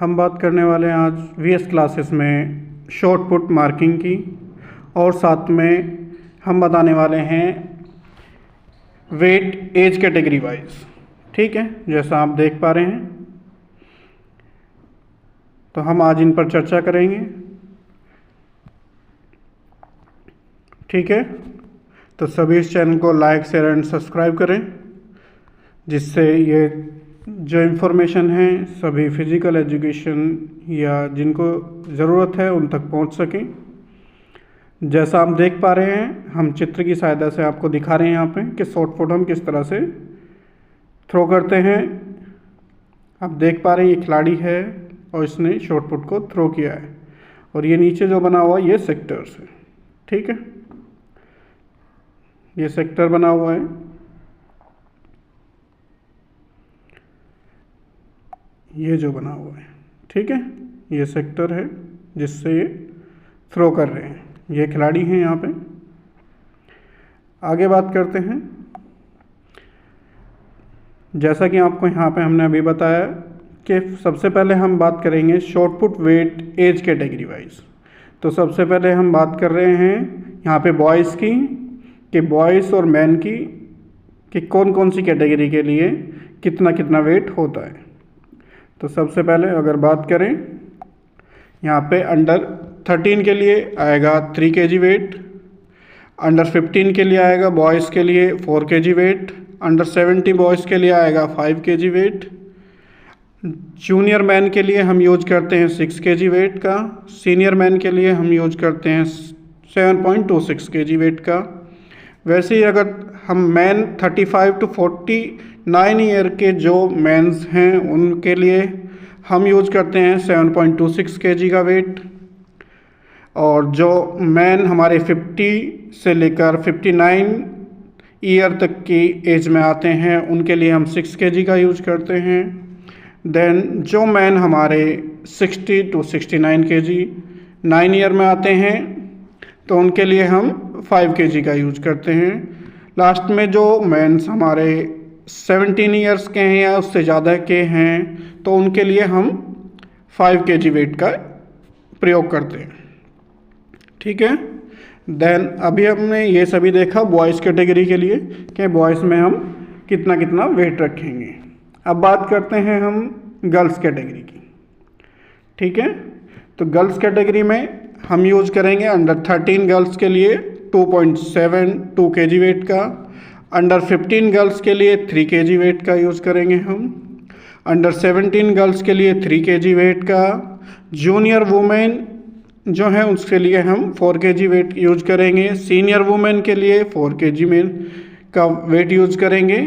हम बात करने वाले हैं आज वीएस क्लासेस में शॉर्ट पुट मार्किंग की, और साथ में हम बताने वाले हैं वेट एज कैटेगरी वाइज। ठीक है, जैसा आप देख पा रहे हैं, तो हम आज इन पर चर्चा करेंगे। ठीक है, तो सभी इस चैनल को लाइक, शेयर एंड सब्सक्राइब करें, जिससे ये जो इन्फॉर्मेशन है सभी फिज़िकल एजुकेशन या जिनको ज़रूरत है उन तक पहुंच सकें। जैसा आप देख पा रहे हैं, हम चित्र की सहायता से आपको दिखा रहे हैं यहाँ पे कि शॉर्ट पुट हम किस तरह से थ्रो करते हैं। आप देख पा रहे हैं ये खिलाड़ी है और इसने शॉर्ट पुट को थ्रो किया है, और ये नीचे जो बना हुआ है ये सेक्टर्स है। ठीक है, ये सेक्टर बना हुआ है, ये जो बना हुआ है, ठीक है, ये सेक्टर है जिससे ये थ्रो कर रहे हैं। ये खिलाड़ी हैं यहाँ पे। आगे बात करते हैं, जैसा कि आपको यहाँ पे हमने अभी बताया कि सबसे पहले हम बात करेंगे shot put weight age category wise. तो सबसे पहले हम बात कर रहे हैं यहाँ पे बॉयज़ की, कि बॉयज़ और मैन की कि कौन कौन सी कैटेगरी के लिए कितना कितना वेट होता है। तो सबसे पहले अगर बात करें, यहाँ पे अंडर 13 के लिए आएगा 3 kg वेट, अंडर 15 के लिए आएगा बॉयज़ के लिए 4 kg वेट, अंडर 70 बॉयज़ के लिए आएगा 5 kg वेट, जूनियर मैन के लिए हम यूज करते हैं 6 kg वेट का, सीनियर मैन के लिए हम यूज करते हैं 7.26 kg वेट का। वैसे ही अगर हम मैन 35 to 49 ईयर के जो मैंस हैं उनके लिए हम यूज करते हैं 7.26 kg का वेट, और जो मैन हमारे 50 से लेकर 59 ईयर तक की एज में आते हैं उनके लिए हम 6 kg का यूज करते हैं। देन जो मैन हमारे 60 to 69 kg 9 ईयर में आते हैं तो उनके लिए हम 5 kg का यूज करते हैं। लास्ट में जो मैंस हमारे 17 ईयर्स के हैं या उससे ज़्यादा के हैं तो उनके लिए हम 5 kg वेट का प्रयोग करते हैं। ठीक है, देन अभी हमने ये सभी देखा बॉयज़ कैटेगरी के लिए कि बॉयज़ में हम कितना कितना वेट रखेंगे। अब बात करते हैं हम गर्ल्स कैटेगरी की। ठीक है, तो गर्ल्स कैटेगरी में हम यूज करेंगे अंडर 13 गर्ल्स के लिए 2.72 kg वेट का, अंडर 15 गर्ल्स के लिए 3 kg वेट का यूज़ करेंगे हम, अंडर 17 गर्ल्स के लिए 3 kg वेट का, जूनियर वुमेन जो है उसके लिए हम 4 kg वेट यूज करेंगे, सीनियर वुमेन के लिए 4 kg में का वेट यूज करेंगे।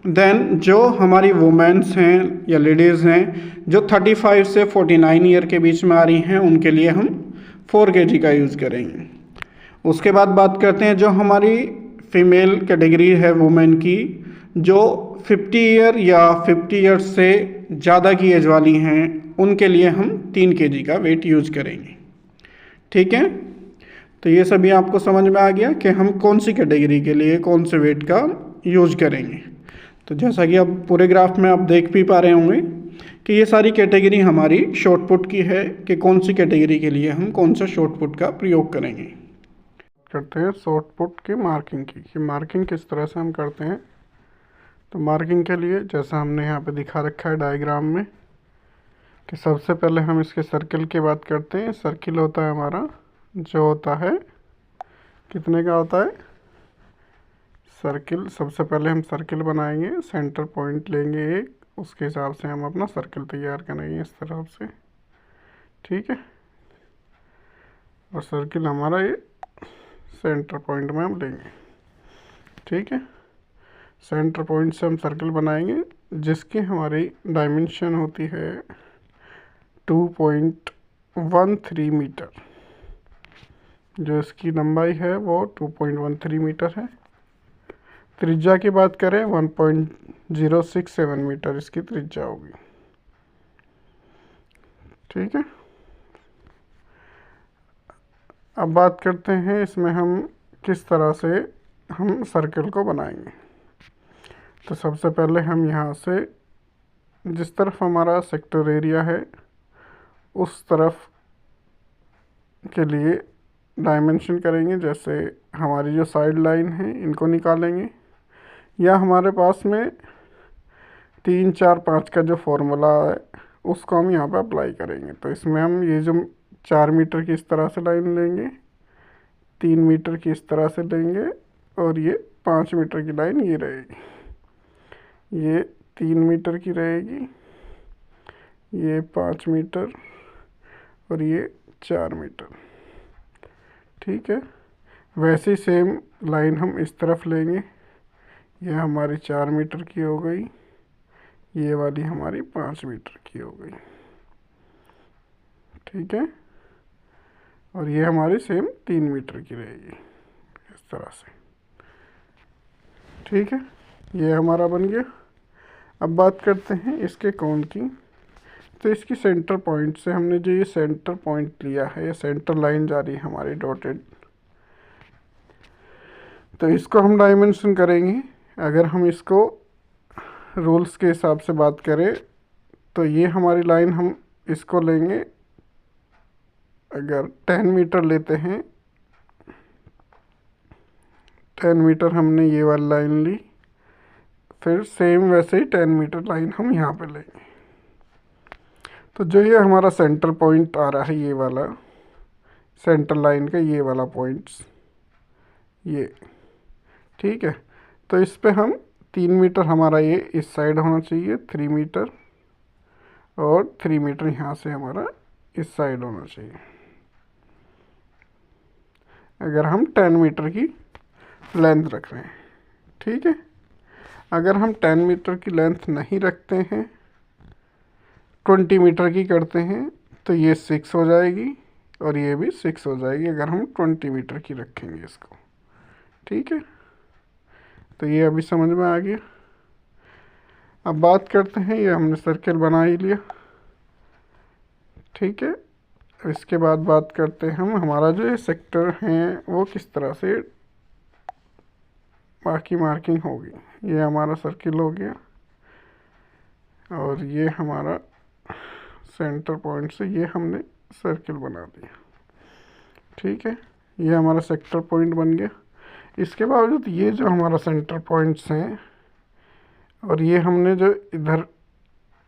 देन जो हमारी वुमेन्स हैं या लेडीज़ हैं जो 35 से 49 ईयर के बीच में आ रही हैं उनके लिए हम 4 kg का यूज़ करेंगे। उसके बाद बात करते हैं जो हमारी फीमेल कैटेगरी है वुमेन की, जो 50 ईयर या 50 ईयर से ज़्यादा की एज वाली हैं उनके लिए हम 3 kg का वेट यूज करेंगे। ठीक है, तो ये सभी आपको समझ में आ गया कि हम कौन सी कैटेगरी के लिए कौन से वेट का यूज करेंगे। तो जैसा कि अब पूरे ग्राफ में आप देख भी पा रहे होंगे कि ये सारी कैटेगरी हमारी शॉर्ट पुट की है कि कौन सी कैटेगरी के लिए हम कौन सा शॉर्ट पुट का प्रयोग करेंगे। करते हैं शॉर्ट पुट की मार्किंग की, कि मार्किंग किस तरह से हम करते हैं। तो मार्किंग के लिए जैसा हमने यहाँ पे दिखा रखा है डायग्राम में कि सबसे पहले हम इसके सर्किल की बात करते हैं। सर्किल होता है हमारा जो होता है कितने का होता है सर्किल। सबसे पहले हम सर्किल बनाएंगे, सेंटर पॉइंट लेंगे एक, उसके हिसाब से हम अपना सर्किल तैयार करेंगे इस तरह से। ठीक है, और सर्किल हमारा ये सेंटर पॉइंट में हम लेंगे। ठीक है, सेंटर पॉइंट से हम सर्किल बनाएंगे जिसकी हमारी डायमेंशन होती है 2.13 मीटर। जो इसकी लंबाई है वो 2.13 मीटर है। त्रिज्या की बात करें 1.067 मीटर इसकी त्रिज्या होगी। ठीक है, अब बात करते हैं इसमें हम किस तरह से हम सर्किल को बनाएंगे। तो सबसे पहले हम यहाँ से जिस तरफ हमारा सेक्टर एरिया है उस तरफ के लिए डायमेंशन करेंगे। जैसे हमारी जो साइड लाइन है इनको निकालेंगे, या हमारे पास में 3 4 5 का जो फॉर्मूला है उसको हम यहाँ पे अप्लाई करेंगे। तो इसमें हम ये जो 4 मीटर की इस तरह से लाइन लेंगे, 3 मीटर की इस तरह से लेंगे, और ये 5 मीटर की लाइन ये रहेगी, ये 3 मीटर की रहेगी, ये 5 मीटर, और ये 4 मीटर। ठीक है, वैसे ही सेम लाइन हम इस तरफ लेंगे, ये हमारी 4 मीटर की हो गई, ये वाली हमारी 5 मीटर की हो गई। ठीक है, और ये हमारी सेम 3 मीटर की रहेगी इस तरह से। ठीक है, ये हमारा बन गया। अब बात करते हैं इसके कोण की। तो इसकी सेंटर पॉइंट से हमने जो ये सेंटर पॉइंट लिया है, ये सेंटर लाइन जा रही है हमारी डॉटेड, तो इसको हम डायमेंशन करेंगे। अगर हम इसको रूल्स के हिसाब से बात करें तो ये हमारी लाइन हम इसको लेंगे, अगर 10 मीटर लेते हैं, 10 मीटर हमने ये वाली लाइन ली, फिर सेम वैसे ही 10 मीटर लाइन हम यहाँ पे लेंगे। तो जो ये हमारा सेंटर पॉइंट आ रहा है, ये वाला सेंटर लाइन का ये वाला पॉइंट्स, ये ठीक है। तो इस पे हम 3 मीटर हमारा ये इस साइड होना चाहिए, 3 मीटर, और 3 मीटर यहाँ से हमारा इस साइड होना चाहिए। अगर हम 10 मीटर की लेंथ रख रहे हैं, ठीक है। अगर हम 10 मीटर की लेंथ नहीं रखते हैं, 20 मीटर की करते हैं, तो ये 6 हो जाएगी और ये भी 6 हो जाएगी अगर हम 20 मीटर की रखेंगे इसको। ठीक है, तो ये अभी समझ में आ गया। अब बात करते हैं, ये हमने सर्कल बना ही लिया, ठीक है। इसके बाद बात करते हैं हम हमारा जो ये सेक्टर हैं वो किस तरह से बाकी मार्किंग होगी। ये हमारा सर्किल हो गया, और ये हमारा सेंटर पॉइंट से ये हमने सर्किल बना दिया। ठीक है, ये हमारा सेक्टर पॉइंट बन गया। इसके बावजूद ये जो हमारा सेंटर पॉइंट्स हैं, और ये हमने जो इधर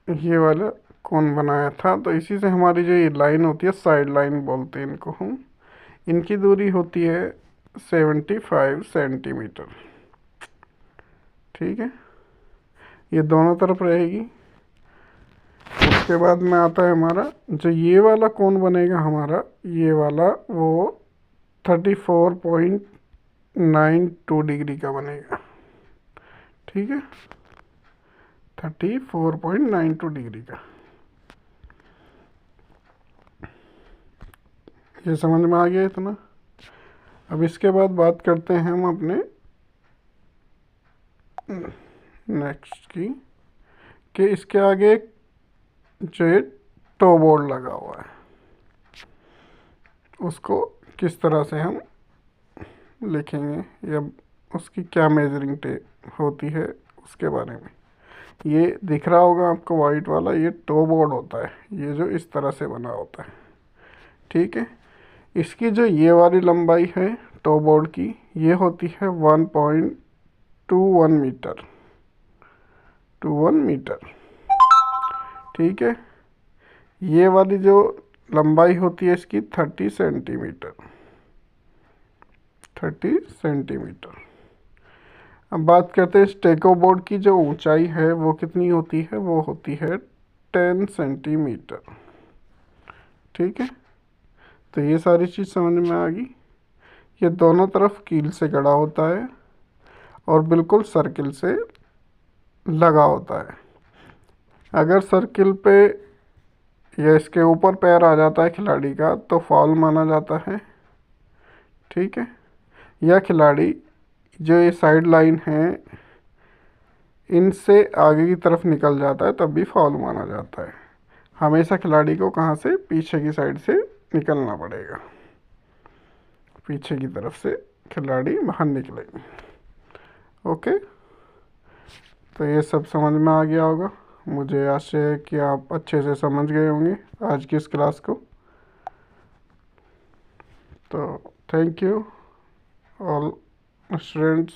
ये वाला कोण बनाया था, तो इसी से हमारी जो ये लाइन होती है, साइड लाइन बोलते हैं इनको हम, इनकी दूरी होती है 75 सेंटीमीटर। ठीक है, ये दोनों तरफ रहेगी। उसके बाद में आता है हमारा जो ये वाला कोण बनेगा हमारा, ये वाला वो 34.92 डिग्री का बनेगा। ठीक है, 34.92 डिग्री का। ये समझ में आ गया इतना। अब इसके बाद बात करते हैं हम अपने नेक्स्ट की, कि इसके आगे जो ये टो बोर्ड लगा हुआ है उसको किस तरह से हम लिखेंगे, या उसकी क्या मेजरिंग टेप होती है उसके बारे में। ये दिख रहा होगा आपको वाइट वाला, ये टो बोर्ड होता है, ये जो इस तरह से बना होता है। ठीक है, इसकी जो ये वाली लंबाई है टो बोर्ड की, ये होती है 1.21 मीटर, 21 मीटर। ठीक है, ये वाली जो लंबाई होती है इसकी 30 सेंटीमीटर, 30 सेंटीमीटर। अब बात करते हैं स्टेको बोर्ड की, जो ऊंचाई है वो कितनी होती है, वो होती है 10 सेंटीमीटर। ठीक है, तो ये सारी चीज़ समझ में आ गई। ये दोनों तरफ कील से गड़ा होता है और बिल्कुल सर्किल से लगा होता है। अगर सर्किल पे या इसके ऊपर पैर आ जाता है खिलाड़ी का तो फाउल माना जाता है। ठीक है, या खिलाड़ी जो ये साइड लाइन है इनसे आगे की तरफ निकल जाता है तब भी फाउल माना जाता है। हमेशा खिलाड़ी को कहाँ से, पीछे की साइड से निकलना पड़ेगा, पीछे की तरफ से खिलाड़ी बाहर निकलेंगे। ओके, तो ये सब समझ में आ गया होगा। मुझे आशा है कि आप अच्छे से समझ गए होंगे आज की इस क्लास को। तो थैंक यू ऑल स्टूडेंट्स।